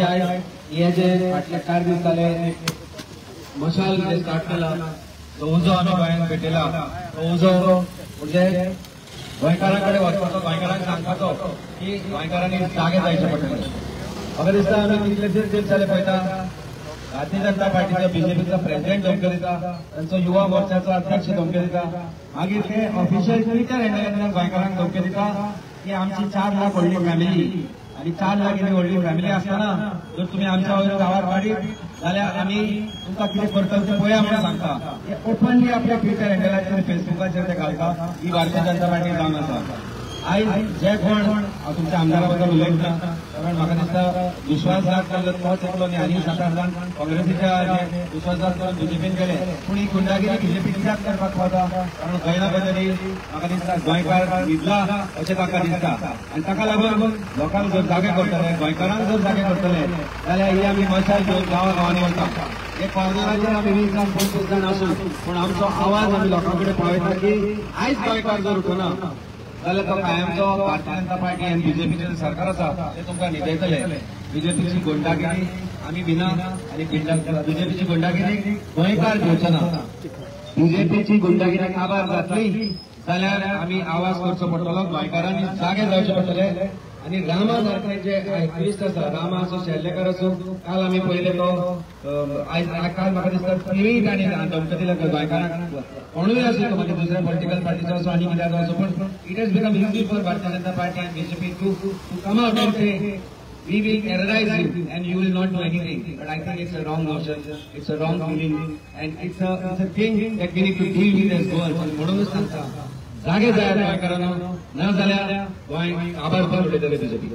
आमचे आयज हे जे फाटले 4 दीस जाले मशाल जे स्टार्ट केला तो उजो आमी गोंयांत भेटयला तो उजो म्हणजे गोंयकारांकडे वचपाचो गोंयकारांक सांगपाचो की गोंयकारांनी जागे जायचे पडटले म्हाका दिसता आमी कितलेशेच दीस जाले पळयता भारतीय जनता पार्टीचो बीजेपीचो प्रेसिडेंट धमकी दिता तांचो युवा मोर्चाचो अध्यक्ष धमकी दिता मागीर ते ऑफिशियल ट्विटर हँडलांतल्यान गोंयकारांक धमकी दिता की आमची 4 लाख व्हडली फॅमिली आणि 4 लाख इतली व्हडली फॅमिली आसतना जर तुमी आमच्या वयर गांवार काडीत जाल्यार आमी तुमकां कितें करतले तें पळया म्हणून सांगता हे ओपनली आपल्या ट्विटर हँडलाचेर फेसबुकाचेर ते घालता ही भारतीय जनता पार्टी जावन आसा आयज जे कोण हांव तुमच्या आमदारा बद्दल उलयता कारण म्हाका दिसता विश्वासघात केल्लो तोच एकलो न्ही आनी 7-8 जाण काँग्रेसीच्या विश्वासघात करून बीजेपीन केले पूण ही गुंडागिरी बीजेपी कित्याक करपाक पावता कारण खंय ना खंय तरी म्हाका दिसता गोंयकार न्हिदला अशें ताका दिसता आनी ताका लागून लोकांक जर जागे करतले गोंयकारांक जर जागे करतले जाल्यार ही आमी मशाल घेवन गांवांनी वता हे कॉर्नराचेर आमी 20-25 जाण आसूं पूण आमचो आवाज आमी लोकां कडेन पावयता की आयज गोंयकार जर उठना जाल्यार तो कायमचो भारतीय जनता पार्टी आनी बीजेपीचें सरकार आसा ते तुमकां न्हिदयतले बीजेपीची गुंडागिरी आमी भिना आनी बीजेपीची गुंडागिरी गोंयकार घेवचो ना बीजेपीची गुंडागिरी काबार जातली जाल्यार आमी आवाज करचो पडटलो गोंयकारांनी जागे जावचे पडटले आनी रामा सारखे जे क्रिस्त आसा रामा असो शेल्लेकर असो काल आमी पयले तो काल म्हाका दिसता तिवूय ताणी धमकी दिल्या गोंयकारांक कोणूय आसूं तो म्हणजे दुसऱ्या पॉलिटिकल पार्टीचो असो आनी कित्याचो असो पूण it has become easy for Bharatiya Janata party and BJP to come out and say we will terrorize you and you will not do anything. But I think it's a wrong notion, it's a wrong feeling, and it's a thing that we need to deal with as well. म्हणूनच सांगता जागे जाय गोंयकारांनो ना जाल्यार गोंय आभार पण उडयतले BJP.